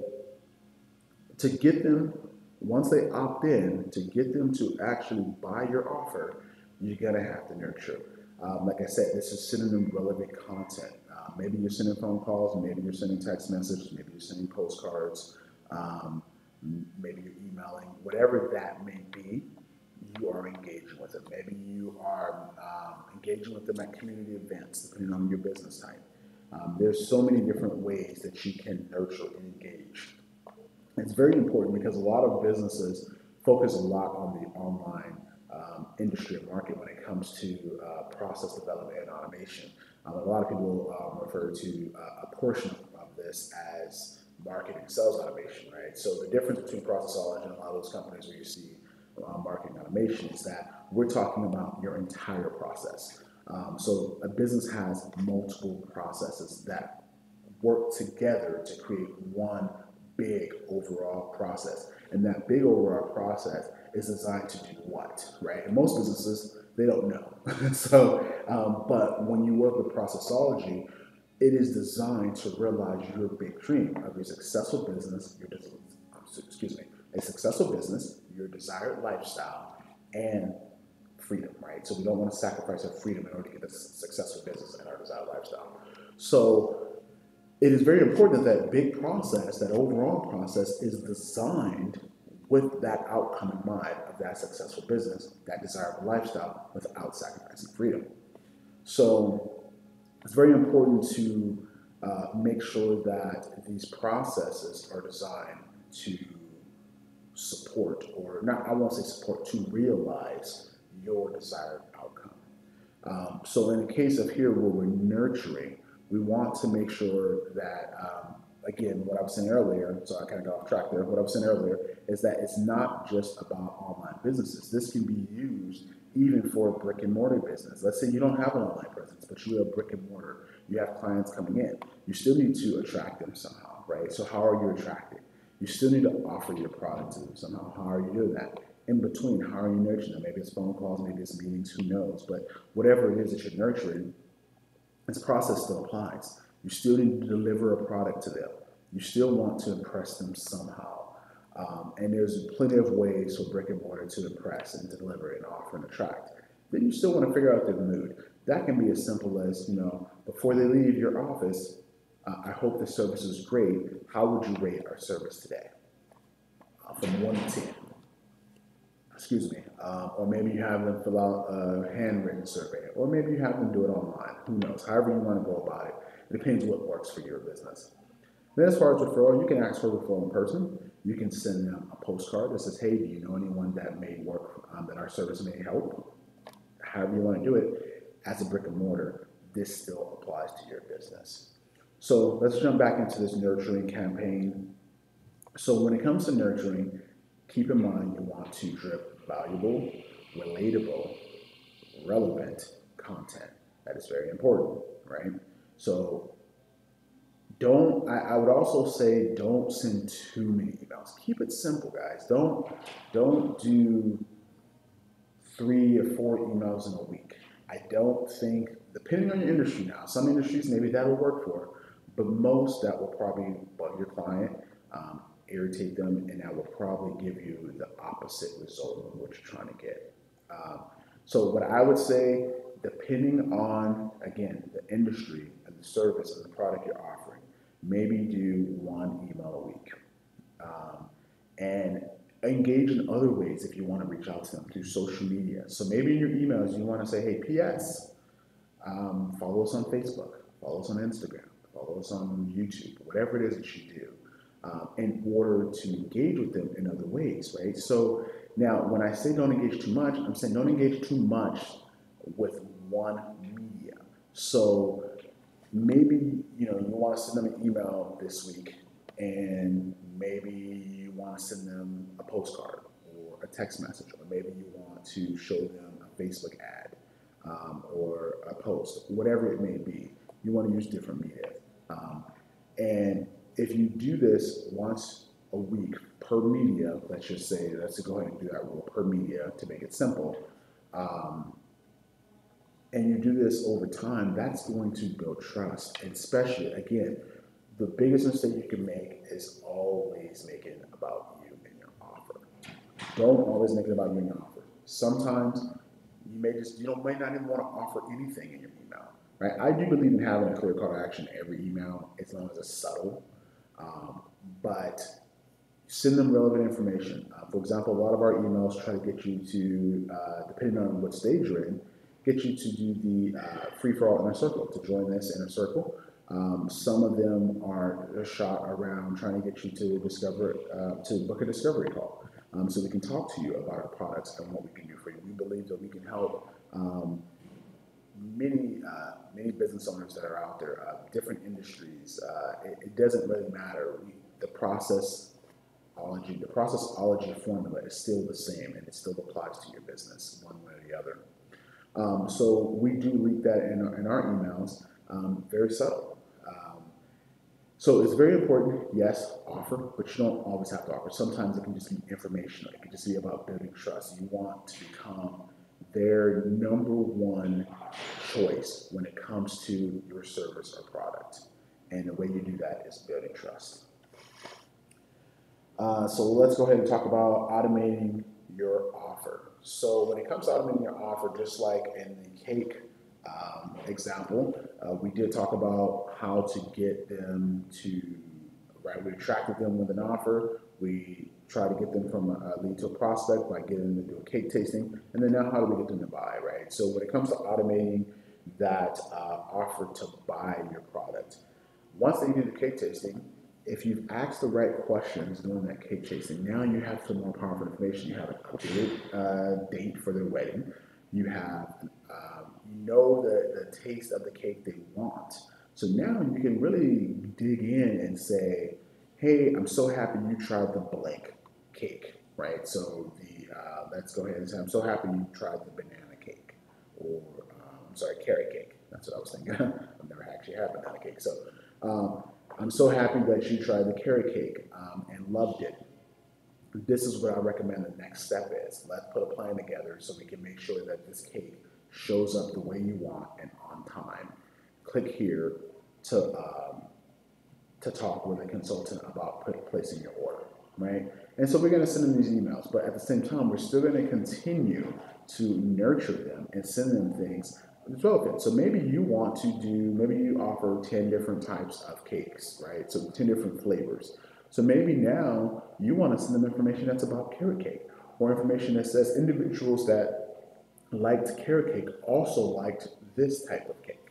to get them, once they opt in, to get them to actually buy your offer, you're gonna have to nurture. Like I said, this is sending them relevant content. Maybe you're sending phone calls, maybe you're sending text messages, maybe you're sending postcards, maybe you're emailing, whatever that may be, you are engaging with them. Maybe you are engaging with them at community events, depending on your business type. There's so many different ways that you can nurture and engage. It's very important because a lot of businesses focus a lot on the online industry and market when it comes to process development and automation. A lot of people refer to a portion of this as marketing sales automation, right? So the difference between processology and a lot of those companies where you see marketing automation is that we're talking about your entire process. So a business has multiple processes that work together to create one big overall process. And that big overall process is designed to do what, right? And most businesses, they don't know. But when you work with processology, it is designed to realize your big dream of your successful business, a successful business, your desired lifestyle, and freedom, right? So we don't want to sacrifice our freedom in order to get a successful business and our desired lifestyle. So it is very important that that big process, that overall process, is designed with that outcome in mind of that successful business, that desirable lifestyle, without sacrificing freedom. So it's very important to make sure that these processes are designed to support, or not, I won't say support, to realize your desired outcome. So in the case of here where we're nurturing, we want to make sure that, again, what I was saying earlier, so I kind of got off track there, what I was saying earlier is that it's not just about online businesses. This can be used even for a brick and mortar business. Let's say you don't have an online presence, but you have brick and mortar. You have clients coming in. You still need to attract them somehow, right? So how are you attracting? You still need to offer your product to them somehow. How are you doing that? In between, how are you nurturing them? Maybe it's phone calls, maybe it's meetings, who knows? But whatever it is that you're nurturing, this process still applies. You still need to deliver a product to them. You still want to impress them somehow. And there's plenty of ways for brick and mortar to impress and to deliver and offer and attract. Then you still want to figure out their mood. That can be as simple as, before they leave your office, I hope the service is great. How would you rate our service today? From 1 to 10. Excuse me. Or maybe you have them fill out a handwritten survey, or maybe you have them do it online. Who knows? However you want to go about it. It depends what works for your business. Then as far as referral, you can ask for referral in person. You can send them a postcard that says, hey, do you know anyone that may work, that our service may help? However you want to do it, as a brick and mortar, this still applies to your business. So let's jump back into this nurturing campaign. So when it comes to nurturing, keep in mind you want to drip valuable, relatable, relevant content. That is very important, right? So I would also say don't send too many emails. Keep it simple, guys. Don't do 3 or 4 emails in a week. I don't think, depending on your industry now, some industries maybe that will work for, but most that will probably bug your client, irritate them, and that will probably give you the opposite result of what you're trying to get. Um, so what I would say, depending on, again, the industry and the service and the product you're offering, maybe do 1 email a week. Um, and engage in other ways if you want to reach out to them through social media. So maybe in your emails, you want to say, hey, P.S., follow us on Facebook, follow us on Instagram, follow us on YouTube, whatever it is that you do, in order to engage with them in other ways, right? So now, when I say don't engage too much, I'm saying don't engage too much with one media. So maybe you want to send them an email this week, and maybe you want to send them a postcard or a text message, or maybe you want to show them a Facebook ad, or a post, whatever it may be. You want to use different media. And if you do this once a week per media, let's just say, let's go ahead and do that rule per media to make it simple. And you do this over time, that's going to build trust. And especially, again, the biggest mistake you can make is always making it about you and your offer. Don't always make it about you and your offer. Sometimes might not even want to offer anything in your email, right? I do believe in having a clear call to action in every email, as long as it's subtle. But send them relevant information. For example, a lot of our emails try to get you to, depending on what stage you're in, get you to do the free-for-all inner circle, to join this inner circle. Some of them are a shot around trying to get you to book a discovery call, so we can talk to you about our products and what we can do for you. We believe that we can help many business owners that are out there, different industries. It doesn't really matter. The processology formula is still the same, and it still applies to your business one way or the other. So we do leak that in our emails, very subtle. So it's very important, yes, offer, but you don't always have to offer. Sometimes it can just be informational. It can just be about building trust. You want to become their number one choice when it comes to your service or product. And the way you do that is building trust. So let's go ahead and talk about automating your offer. So when it comes to automating your offer, just like in the cake example, we did talk about how to get them to, right? We attracted them with an offer. We try to get them from a lead to a prospect by getting them to do a cake tasting. And then now how do we get them to buy, right? So when it comes to automating that offer to buy your product, once they do the cake tasting, if you've asked the right questions during that cake tasting, now you have some more powerful information. You have an updated date for their wedding. You have, the taste of the cake they want. So now you can really dig in and say, hey, I'm so happy you tried the blank cake, right? So let's go ahead and say, I'm so happy you tried the banana cake, or carrot cake. That's what I was thinking. I've never actually had banana cake. So I'm so happy that you tried the carrot cake and loved it. This is what I recommend the next step is. Let's put a plan together so we can make sure that this cake shows up the way you want and on time. Click here to talk with a consultant about placing your order, right? And so we're going to send them these emails, but at the same time, we're still going to continue to nurture them and send them things that's relevant. So maybe you offer 10 different types of cakes, right? So 10 different flavors. So maybe now you want to send them information that's about carrot cake, or information that says individuals that liked carrot cake also liked this type of cake.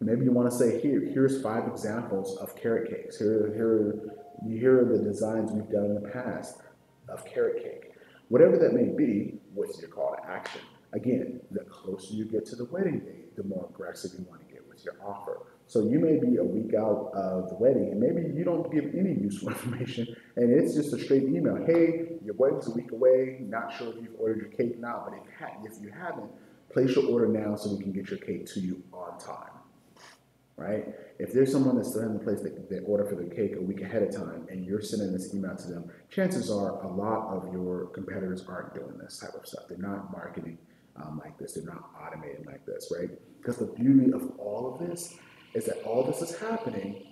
Maybe you want to say, here's 5 examples of carrot cakes. Here are the designs we've done in the past of carrot cake. Whatever that may be, what's your call to action? Again, the closer you get to the wedding date, the more aggressive you want to get with your offer. So you may be a week out of the wedding, and maybe you don't give any useful information, and it's just a straight email. Hey, your wedding's a week away. Not sure if you've ordered your cake now, but if you haven't, place your order now so we can get your cake to you on time. right? If there's someone that's still in the place that order for the cake a week ahead of time and you're sending this email to them, chances are a lot of your competitors aren't doing this type of stuff. They're not marketing like this. They're not automating like this, right? Because the beauty of all of this is that all this is happening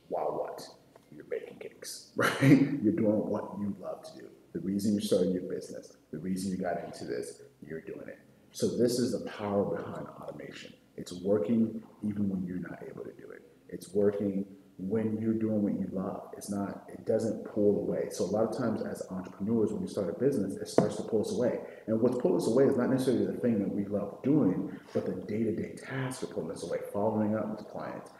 while what? You're baking cakes, right? You're doing what you love to do. The reason you started your business, the reason you got into this, you're doing it. So this is the power behind automation. It's working even when you're not able to do it. It's working when you're doing what you love. It's not, it doesn't pull away. So a lot of times as entrepreneurs, when we start a business, it starts to pull us away. And what's pulling us away is not necessarily the thing that we love doing, but the day-to-day tasks are pulling us away. Following up with clients,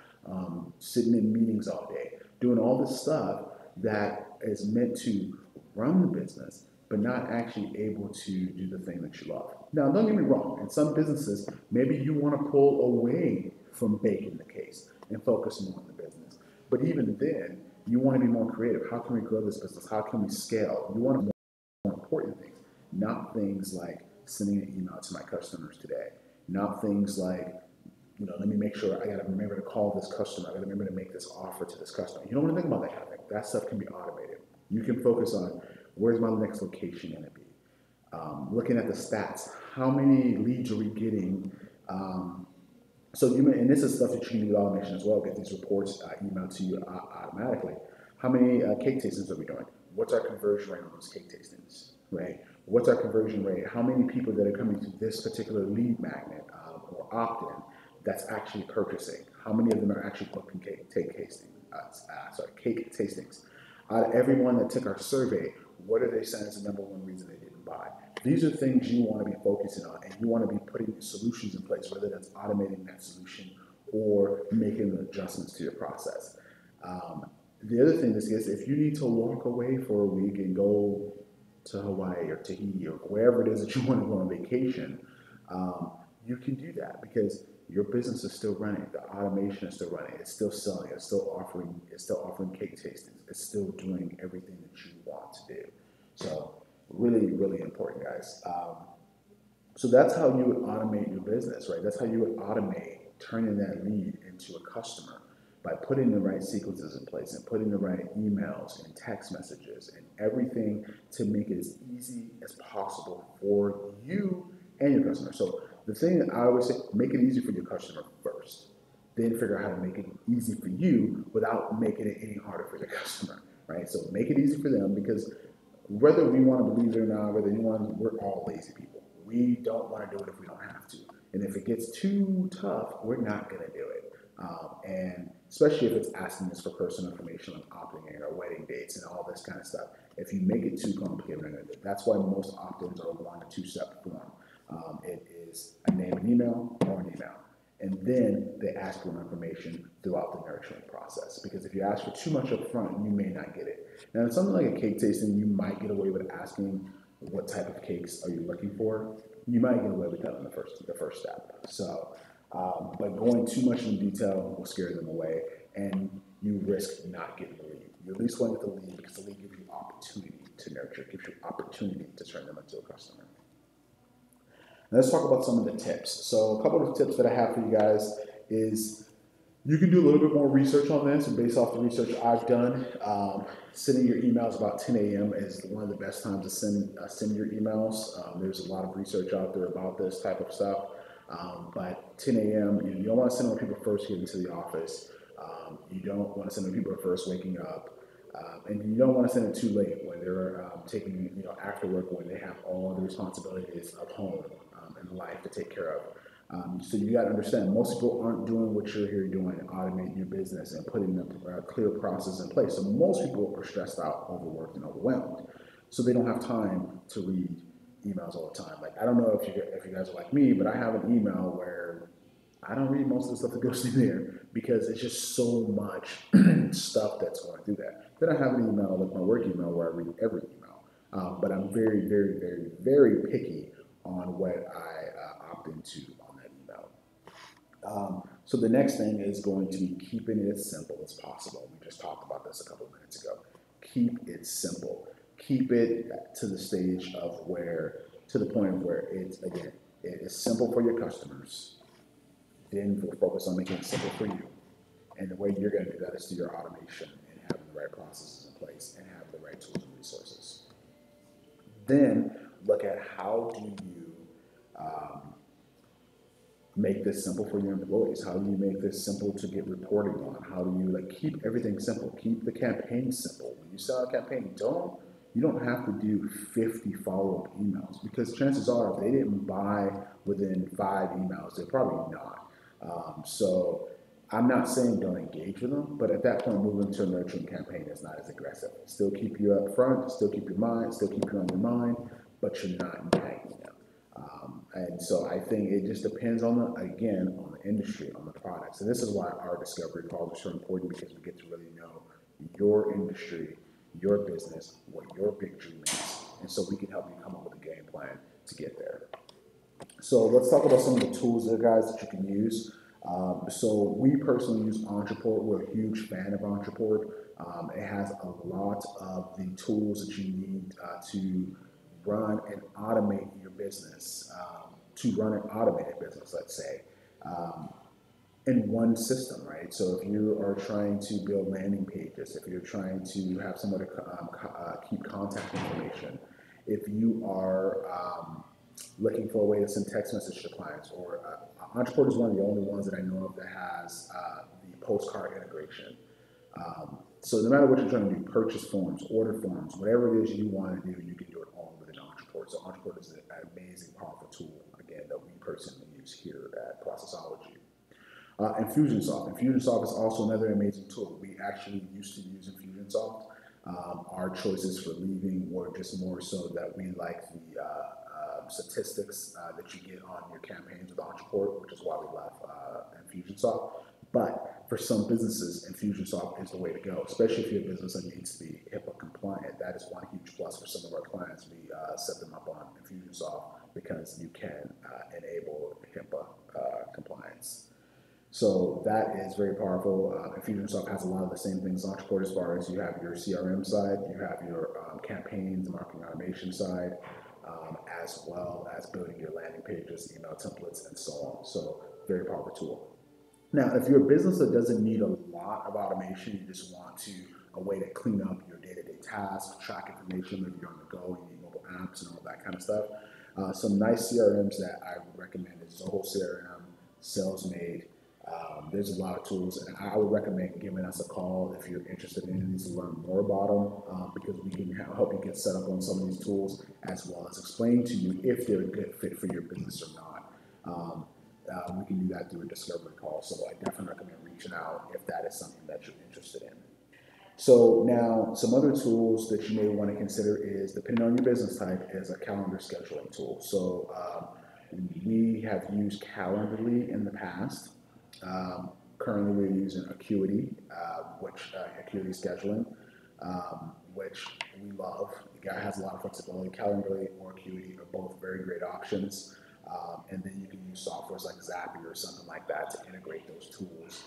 sitting in meetings all day, doing all this stuff that is meant to run the business, but not actually able to do the thing that you love. Now, don't get me wrong. In some businesses, maybe you want to pull away from baking the case and focus more on the business. But even then, you want to be more creative. How can we grow this business? How can we scale? You want to more important things, not things like sending an email to my customers today, not things like, let me make sure I got to remember to call this customer. I got to remember to make this offer to this customer. You don't want to think about that kind of thing. That stuff can be automated. You can focus on where's my next location going to be. Looking at the stats, how many leads are we getting? And this is stuff that you can do with automation as well. Get these reports emailed to you automatically. How many cake tastings are we doing? What's our conversion rate on those cake tastings, right? What's our conversion rate? How many people that are coming to this particular lead magnet or opt-in that's actually purchasing? How many of them are actually booking cake tastings? Out of everyone that took our survey, what are they saying is the number one reason they didn't buy? These are things you want to be focusing on, and you want to be putting solutions in place, whether that's automating that solution or making adjustments to your process. The other thing is if you need to walk away for a week and go to Hawaii or Tahiti or wherever it is that you want to go on vacation, you can do that because your business is still running. The automation is still running. It's still selling. It's still offering cake tastings. It's still doing everything that you want to do. So really, really important, guys. So that's how you would automate your business, right? That's how you would automate turning that lead into a customer by putting the right sequences in place and putting the right emails and text messages and everything to make it as easy as possible for you and your customer. So the thing that I always say, make it easy for your customer first, then figure out how to make it easy for you without making it any harder for your customer, right? So make it easy for them because whether we want to believe it or not, we're all lazy people. We don't want to do it if we don't have to. And if it gets too tough, we're not going to do it. And especially if it's asking us for personal information like opting in or wedding dates and all this kind of stuff. If you make it too complicated, we're not going to do it. That's why most opt-ins are a 1 to 2 step form. It is a name and email or an email. And then they ask for information throughout the nurturing process. Because if you ask for too much up front, you may not get it. Now, in something like a cake tasting, you might get away with asking what type of cakes are you looking for. You might get away with that on the first step. So, but going too much in detail will scare them away, and you risk not getting the lead. You at least want to get the lead because the lead gives you opportunity to nurture, gives you opportunity to turn them into a customer. Now let's talk about some of the tips. So a couple of tips that I have for you guys is you can do a little bit more research on this, and based off the research I've done, sending your emails about 10 a.m. is one of the best times to send your emails. There's a lot of research out there about this type of stuff, but 10 a.m. You don't want to send when people first get into the office. You don't want to send when people are first waking up. And you don't want to send it too late when they're taking, after work when they have all the responsibilities of home and life to take care of. So you got to understand, most people aren't doing what you're here doing, automating your business and putting a clear process in place. So most people are stressed out, overworked, and overwhelmed. So they don't have time to read emails all the time. Like, I don't know if you guys are like me, but I have an email where I don't read most of the stuff that goes in there because it's just so much stuff that's going through that. Then I have an email, like my work email, where I read every email. But I'm very, very, very, very picky on what I opt into on that email. So the next thing is going to be keeping it as simple as possible. We just talked about this a couple of minutes ago. Keep it simple. Keep it to the stage of to the point where it is simple for your customers. Then we'll focus on making it simple for you. And the way you're going to do that is through your automation and having the right processes in place and having the right tools and resources. Then look at how do you make this simple for your employees? How do you make this simple to get reporting on? How do you like keep everything simple? Keep the campaign simple. When you sell a campaign, you don't have to do 50 follow-up emails because chances are if they didn't buy within 5 emails, they're probably not. So I'm not saying don't engage with them, but at that point, moving to a nurturing campaign is not as aggressive. Still keep you up front, still keep your mind, still keep you on your mind, but you're not nagging them. And so I think it just depends on on the industry, on the products. And this is why our discovery calls are so important because we get to really know your industry, your business, what your big dream is. And so we can help you come up with a game plan to get there. So let's talk about some of the tools there, guys, that you can use. So we personally use Ontraport. We're a huge fan of Ontraport. It has a lot of the tools that you need to run and automate your business, to run an automated business, let's say, in one system, right? So if you are trying to build landing pages, if you're trying to have somebody keep contact information, if you are looking for a way to send text message to clients, or Ontraport is one of the only ones that I know of that has the postcard integration. So no matter what you're trying to do, purchase forms, order forms, whatever it is you want to do, you can do it all within Ontraport. So Ontraport is an amazing, powerful tool, again, that we personally use here at Processology. Infusionsoft. Infusionsoft is also another amazing tool. We actually used to use Infusionsoft. Our choices for leaving were just more so that we like the statistics that you get on your campaigns with Ontraport, which is why we left Infusionsoft. But for some businesses, Infusionsoft is the way to go, especially if you're a business that needs to be HIPAA compliant. That is one huge plus for some of our clients. We set them up on Infusionsoft because you can enable HIPAA compliance. So that is very powerful. Infusionsoft has a lot of the same things as Ontraport as far as you have your CRM side, you have your campaigns, marketing automation side, as well as building your landing pages, email templates, and so on. So very powerful tool. Now, if you're a business that doesn't need a lot of automation, you just want a way to clean up your day-to-day tasks, track information, maybe you're on the go, you need mobile apps and all that kind of stuff. Some nice CRMs that I would recommend is Zoho CRM, SalesMade. There's a lot of tools, and I would recommend giving us a call if you're interested in these to learn more about them, because we can help you get set up on some of these tools, as well as explain to you if they're a good fit for your business or not. We can do that through a discovery call, so I definitely recommend reaching out if that is something that you're interested in. So now, some other tools that you may want to consider is, depending on your business type, is a calendar scheduling tool. So we have used Calendly in the past. Currently, we're using Acuity, Acuity scheduling, which we love. The guy has a lot of flexibility. Calendly or Acuity are both very great options. And then you can use softwares like Zapier or something like that to integrate those tools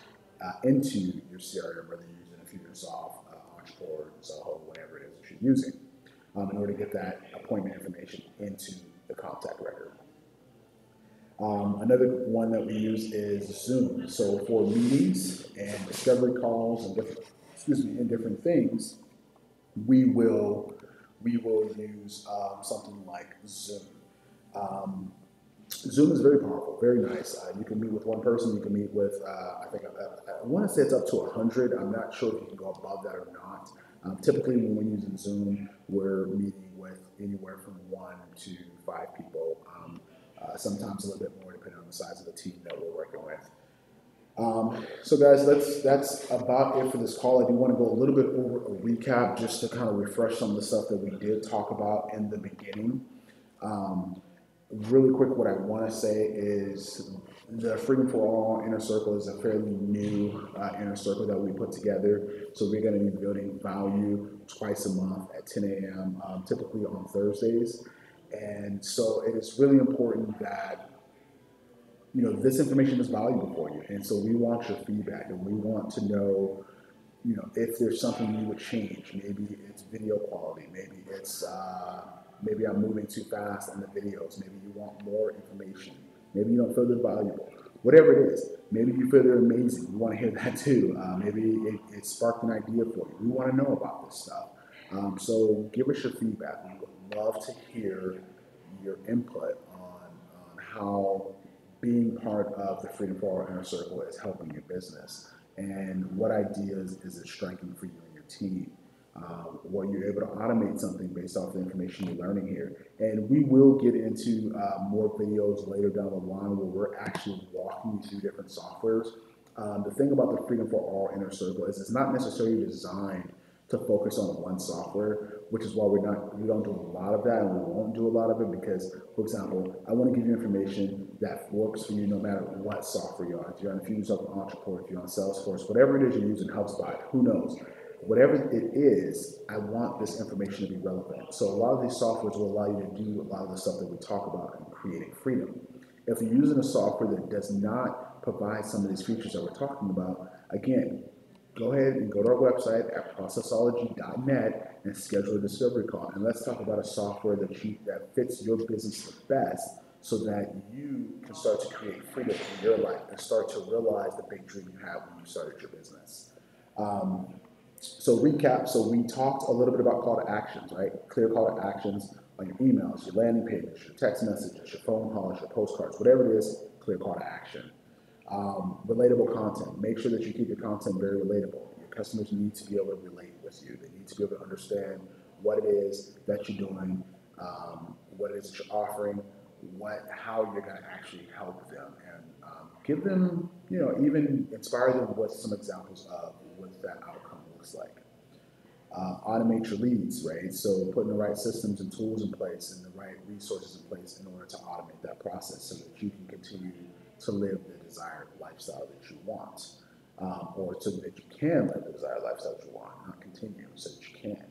into your CRM, whether you're using Infusionsoft, Ontraport, Zoho, whatever it is that you're using, in order to get that appointment information into the contact record. Another one that we use is Zoom. So for meetings and discovery calls and different things, we will use something like Zoom. Zoom is very powerful, very nice. You can meet with one person. You can meet with, I want to say it's up to 100. I'm not sure if you can go above that or not. Typically, when we're using Zoom, we're meeting with anywhere from 1 to 5 people. Sometimes a little bit more, depending on the size of the team that we're working with. So guys, that's about it for this call. I do want to go a little bit over a recap just to kind of refresh some of the stuff that we did talk about in the beginning. Really quick, what I want to say is the Freedom for All Inner Circle is a fairly new inner circle that we put together. So we're going to be building value twice a month at 10 a.m., typically on Thursdays. And so it is really important that, you know, this information is valuable for you. And so we want your feedback, and we want to know, you know, if there's something you would change. Maybe it's video quality. Maybe it's, maybe I'm moving too fast in the videos. Maybe you want more information. Maybe you don't feel they're valuable. whatever it is. Maybe you feel they're amazing. We want to hear that too. Maybe it sparked an idea for you. We want to know about this stuff. So give us your feedback. We would love to hear your input on how being part of the Freedom for All Inner Circle is helping your business, and what ideas is it striking for you and your team. Where you're able to automate something based off the information you're learning here. And we will get into more videos later down the line where we're actually walking you through different softwares. The thing about the Freedom for All Inner Circle is it's not necessarily designed to focus on one software, which is why we don't do a lot of that, and we won't do a lot of it because, for example, I want to give you information that works for you no matter what software you're on. If you're on Infusionsoft, Entreport, if you're on Salesforce, whatever it is you're using, HubSpot, who knows? Whatever it is, I want this information to be relevant. So a lot of these softwares will allow you to do a lot of the stuff that we talk about in creating freedom. If you're using a software that does not provide some of these features that we're talking about, again, go ahead and go to our website at processology.net and schedule a discovery call. And let's talk about a software that fits your business the best so that you can start to create freedom in your life and start to realize the big dream you had when you started your business. So recap, so we talked a little bit about call to actions, right? Clear call to actions on your emails, your landing pages, your text messages, your phone calls, your postcards, whatever it is, clear call to action. Relatable content. Make sure that you keep your content very relatable. Your customers need to be able to relate with you. They need to be able to understand what it is that you're doing, what it is that you're offering, how you're going to actually help them, and give them, even inspire them with some examples of what that outcome looks like. Automate your leads, right? So putting the right systems and tools in place and the right resources in place in order to automate that process so that you can continue to live the desired lifestyle that you want, or so that you can live the desired lifestyle that you want, not continue, so that you can.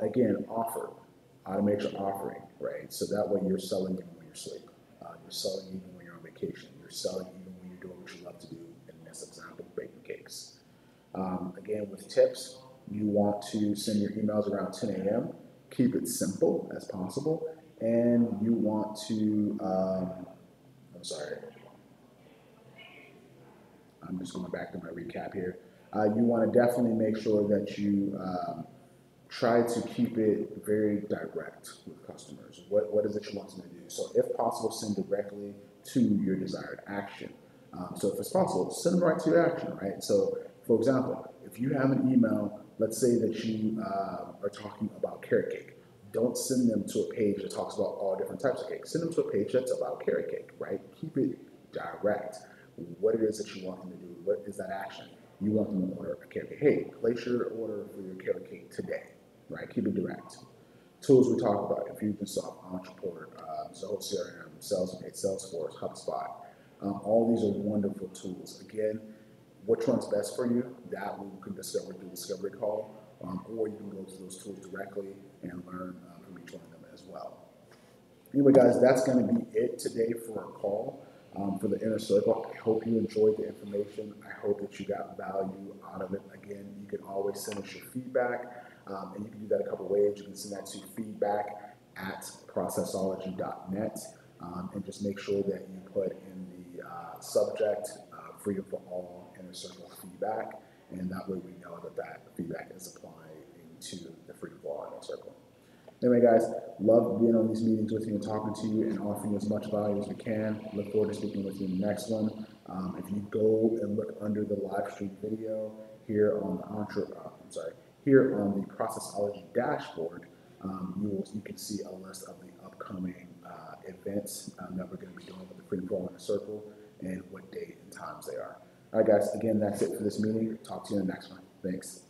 Again, automate your offering, right? So that way you're selling even when you're asleep. You're selling even when you're on vacation. You're selling even when you're doing what you love to do, in this example, baking cakes. Again, with tips, you want to send your emails around 10 a.m. Keep it simple as possible. And you want to, I'm sorry, I'm just going back to my recap here. You want to definitely make sure that you try to keep it very direct with customers. What is it you want them to do? So if possible, send directly to your desired action. So if it's possible, send them right to your action, right? So for example, if you have an email, let's say that you are talking about carrot cake. Don't send them to a page that talks about all different types of cake. Send them to a page that's about carrot cake, right? Keep it direct. What it is that you want them to do. What is that action? You want them to order a carrot cake. Hey, place your order for your carrot cake today, right? Keep it direct. Tools we talk about: Infusionsoft, Entreport, Zoho CRM, Salesforce, HubSpot. All these are wonderful tools. Again, which one's best for you? That we can discover through Discovery Call, or you can go to those tools directly and learn from each one of them as well. Anyway, guys, that's going to be it today for our call for the Inner Circle. I hope you enjoyed the information. I hope that you got value out of it. Again, you can always send us your feedback, and you can do that a couple ways. You can send that to feedback at processology.net, and just make sure that you put in the subject Freedom for All Inner Circle feedback, and that way we know that that feedback is applying to the Freedom for All Inner Circle. Anyway, guys, love being on these meetings with you and talking to you and offering you as much value as we can. Look forward to speaking with you in the next one. If you go and look under the live stream video here on the here on the Processology dashboard, you can see a list of the upcoming events that we're going to be doing with the Freedom for All Inner Circle and what date and times they are. All right, guys. Again, that's it for this meeting. Talk to you in the next one. Thanks.